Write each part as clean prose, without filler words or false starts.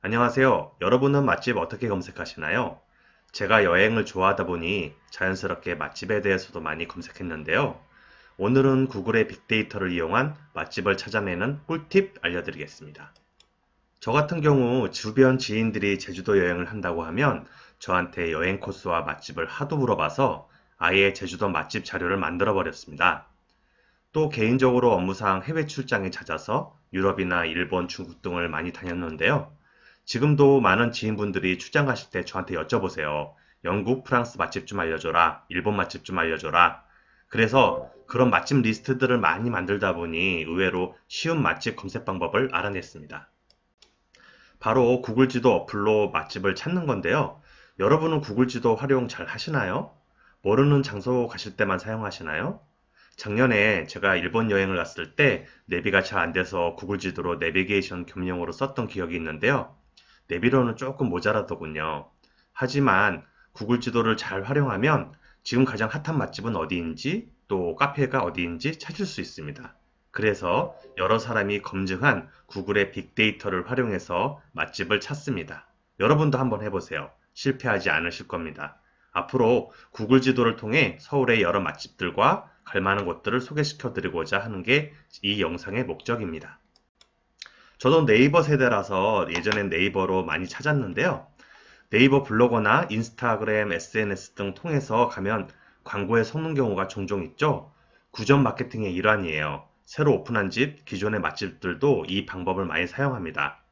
안녕하세요. 여러분은 맛집 어떻게 검색하시나요? 제가 여행을 좋아하다 보니 자연스럽게 맛집에 대해서도 많이 검색했는데요. 오늘은 구글의 빅데이터를 이용한 맛집을 찾아내는 꿀팁 알려드리겠습니다. 저 같은 경우 주변 지인들이 제주도 여행을 한다고 하면 저한테 여행 코스와 맛집을 하도 물어봐서 아예 제주도 맛집 자료를 만들어 버렸습니다. 또 개인적으로 업무상 해외 출장이 잦아서 유럽이나 일본, 중국 등을 많이 다녔는데요. 지금도 많은 지인분들이 출장 가실 때 저한테 여쭤보세요. 영국, 프랑스 맛집 좀 알려줘라. 일본 맛집 좀 알려줘라. 그래서 그런 맛집 리스트들을 많이 만들다 보니 의외로 쉬운 맛집 검색 방법을 알아냈습니다. 바로 구글 지도 어플로 맛집을 찾는 건데요. 여러분은 구글 지도 활용 잘 하시나요? 모르는 장소 가실 때만 사용하시나요? 작년에 제가 일본 여행을 갔을 때 내비가 잘 안 돼서 구글 지도로 내비게이션 겸용으로 썼던 기억이 있는데요. 내비로는 조금 모자라더군요. 하지만 구글 지도를 잘 활용하면 지금 가장 핫한 맛집은 어디인지 또 카페가 어디인지 찾을 수 있습니다. 그래서 여러 사람이 검증한 구글의 빅데이터를 활용해서 맛집을 찾습니다. 여러분도 한번 해보세요. 실패하지 않으실 겁니다. 앞으로 구글 지도를 통해 서울의 여러 맛집들과 갈 만한 곳들을 소개시켜 드리고자 하는 게 이 영상의 목적입니다. 저도 네이버 세대라서 예전엔 네이버로 많이 찾았는데요. 네이버 블로거나 인스타그램, SNS 등 통해서 가면 광고에 속는 경우가 종종 있죠. 구전 마케팅의 일환이에요. 새로 오픈한 집, 기존의 맛집들도 이 방법을 많이 사용합니다.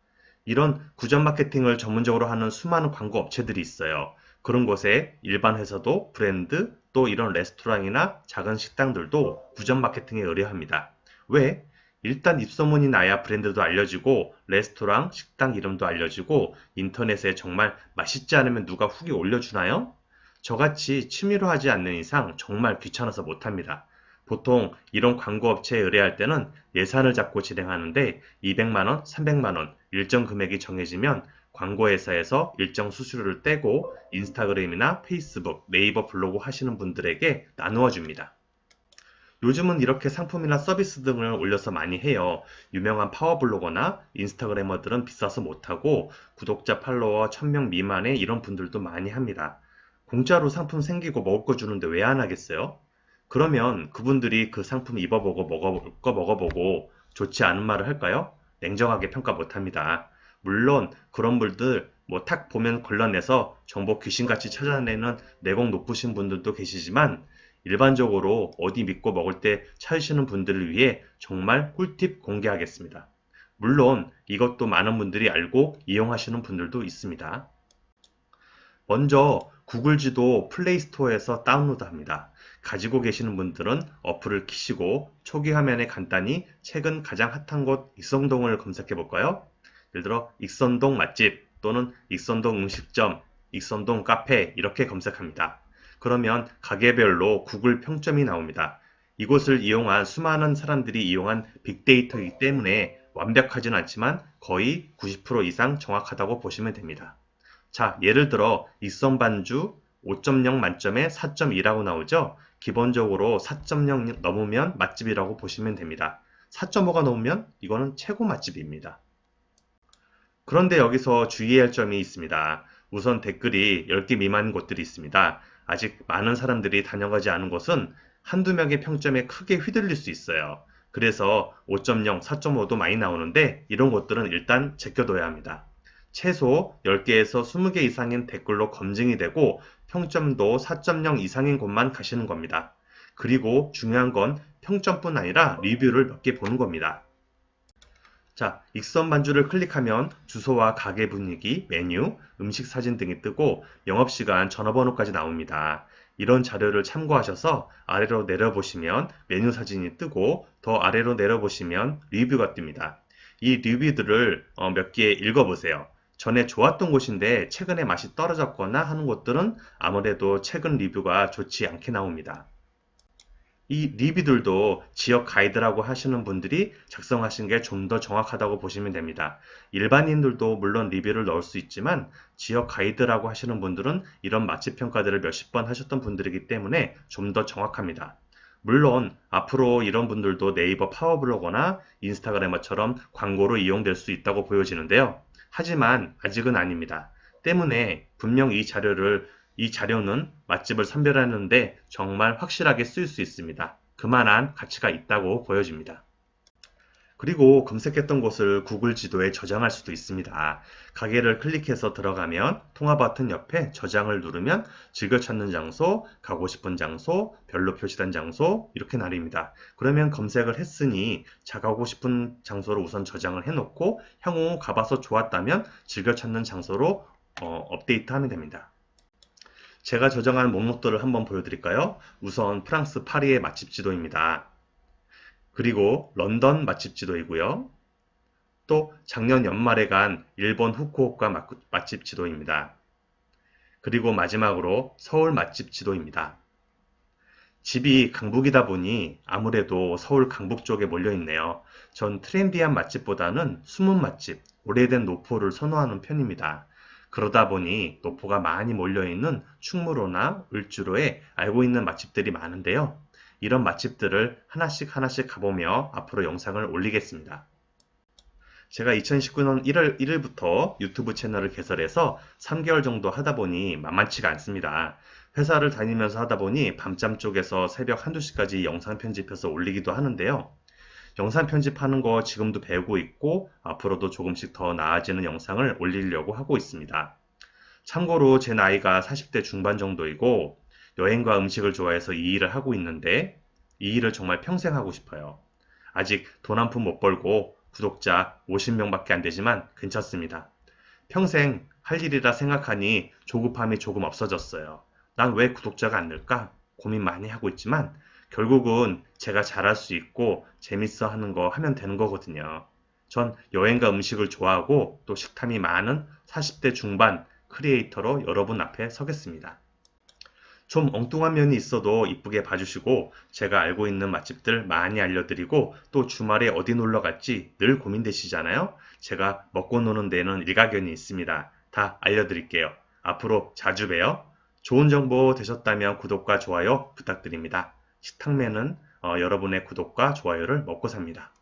이런 구전 마케팅을 전문적으로 하는 수많은 광고 업체들이 있어요. 그런 곳에 일반 회사도 브랜드 또 이런 레스토랑이나 작은 식당들도 구전 마케팅에 의뢰합니다. 왜? 일단 입소문이 나야 브랜드도 알려지고 레스토랑, 식당 이름도 알려지고 인터넷에 정말 맛있지 않으면 누가 후기 올려주나요? 저같이 취미로 하지 않는 이상 정말 귀찮아서 못합니다. 보통 이런 광고 업체에 의뢰할 때는 예산을 잡고 진행하는데 200만원, 300만원 일정 금액이 정해지면 광고회사에서 일정 수수료를 떼고 인스타그램이나 페이스북, 네이버 블로그 하시는 분들에게 나누어 줍니다. 요즘은 이렇게 상품이나 서비스 등을 올려서 많이 해요. 유명한 파워블로거나 인스타그래머들은 비싸서 못하고 구독자 팔로워 1000명 미만의 이런 분들도 많이 합니다. 공짜로 상품 생기고 먹을 거 주는데 왜 안 하겠어요? 그러면 그분들이 그 상품 입어보고 먹어볼 거 먹어보고 좋지 않은 말을 할까요? 냉정하게 평가 못합니다. 물론 그런 분들 뭐 탁 보면 걸러내서 정보 귀신같이 찾아내는 내공 높으신 분들도 계시지만 일반적으로 어디 믿고 먹을 때 찾으시는 분들을 위해 정말 꿀팁 공개하겠습니다. 물론 이것도 많은 분들이 알고 이용하시는 분들도 있습니다. 먼저 구글 지도 플레이 스토어에서 다운로드합니다. 가지고 계시는 분들은 어플을 키시고 초기 화면에 간단히 최근 가장 핫한 곳 익선동을 검색해 볼까요? 예를 들어 익선동 맛집 또는 익선동 음식점, 익선동 카페 이렇게 검색합니다. 그러면 가게별로 구글 평점이 나옵니다. 이곳을 이용한 수많은 사람들이 이용한 빅데이터이기 때문에 완벽하진 않지만 거의 90% 이상 정확하다고 보시면 됩니다. 자, 예를 들어 익선반주 5.0 만점에 4.2라고 나오죠? 기본적으로 4.0 넘으면 맛집이라고 보시면 됩니다. 4.5가 넘으면 이거는 최고 맛집입니다. 그런데 여기서 주의해야 할 점이 있습니다. 우선 댓글이 10개 미만 곳들이 있습니다. 아직 많은 사람들이 다녀가지 않은 곳은 한두 명의 평점에 크게 휘둘릴 수 있어요. 그래서 5.0, 4.5도 많이 나오는데 이런 곳들은 일단 제껴둬야 합니다. 최소 10개에서 20개 이상인 댓글로 검증이 되고 평점도 4.0 이상인 곳만 가시는 겁니다. 그리고 중요한 건 평점뿐 아니라 리뷰를 몇 개 보는 겁니다. 자, 익선 반주를 클릭하면 주소와 가게 분위기, 메뉴, 음식 사진 등이 뜨고 영업시간, 전화번호까지 나옵니다. 이런 자료를 참고하셔서 아래로 내려보시면 메뉴 사진이 뜨고 더 아래로 내려보시면 리뷰가 뜹니다. 이 리뷰들을 몇 개 읽어보세요. 전에 좋았던 곳인데 최근에 맛이 떨어졌거나 하는 곳들은 아무래도 최근 리뷰가 좋지 않게 나옵니다. 이 리뷰들도 지역 가이드라고 하시는 분들이 작성하신 게 좀 더 정확하다고 보시면 됩니다. 일반인들도 물론 리뷰를 넣을 수 있지만 지역 가이드라고 하시는 분들은 이런 맛집 평가들을 몇십 번 하셨던 분들이기 때문에 좀 더 정확합니다. 물론 앞으로 이런 분들도 네이버 파워블로거나 인스타그래머처럼 광고로 이용될 수 있다고 보여지는데요. 하지만 아직은 아닙니다. 때문에 분명 이 자료는 맛집을 선별하는데 정말 확실하게 쓸 수 있습니다. 그만한 가치가 있다고 보여집니다. 그리고 검색했던 곳을 구글 지도에 저장할 수도 있습니다. 가게를 클릭해서 들어가면 통화 버튼 옆에 저장을 누르면 즐겨 찾는 장소, 가고 싶은 장소, 별로 표시된 장소 이렇게 나뉩니다. 그러면 검색을 했으니 가고 싶은 장소로 우선 저장을 해놓고 향후 가봐서 좋았다면 즐겨 찾는 장소로 업데이트하면 됩니다. 제가 저장한 목록들을 한번 보여드릴까요? 우선 프랑스 파리의 맛집 지도입니다. 그리고 런던 맛집 지도이고요. 또 작년 연말에 간 일본 후쿠오카 맛집 지도입니다. 그리고 마지막으로 서울 맛집 지도입니다. 집이 강북이다 보니 아무래도 서울 강북 쪽에 몰려 있네요. 전 트렌디한 맛집보다는 숨은 맛집, 오래된 노포를 선호하는 편입니다. 그러다 보니 노포가 많이 몰려있는 충무로나 을주로에 알고 있는 맛집들이 많은데요. 이런 맛집들을 하나씩 가보며 앞으로 영상을 올리겠습니다. 제가 2019년 1월 1일부터 유튜브 채널을 개설해서 3개월 정도 하다 보니 만만치가 않습니다. 회사를 다니면서 하다 보니 밤잠 쪽에서 새벽 1, 2시까지 영상 편집해서 올리기도 하는데요. 영상 편집하는 거 지금도 배우고 있고 앞으로도 조금씩 더 나아지는 영상을 올리려고 하고 있습니다. 참고로 제 나이가 40대 중반 정도이고 여행과 음식을 좋아해서 이 일을 하고 있는데 이 일을 정말 평생 하고 싶어요. 아직 돈 한 푼 못 벌고 구독자 50명밖에 안 되지만 괜찮습니다. 평생 할 일이라 생각하니 조급함이 조금 없어졌어요. 난 왜 구독자가 안 늘까? 고민 많이 하고 있지만 결국은 제가 잘할 수 있고 재밌어 하는 거 하면 되는 거거든요. 전 여행과 음식을 좋아하고 또 식탐이 많은 40대 중반 크리에이터로 여러분 앞에 서겠습니다. 좀 엉뚱한 면이 있어도 이쁘게 봐주시고 제가 알고 있는 맛집들 많이 알려드리고 또 주말에 어디 놀러 갈지 늘 고민되시잖아요. 제가 먹고 노는 데는 일가견이 있습니다. 다 알려드릴게요. 앞으로 자주 봬요. 좋은 정보 되셨다면 구독과 좋아요 부탁드립니다. 식탁맨은 여러분의 구독과 좋아요를 먹고 삽니다.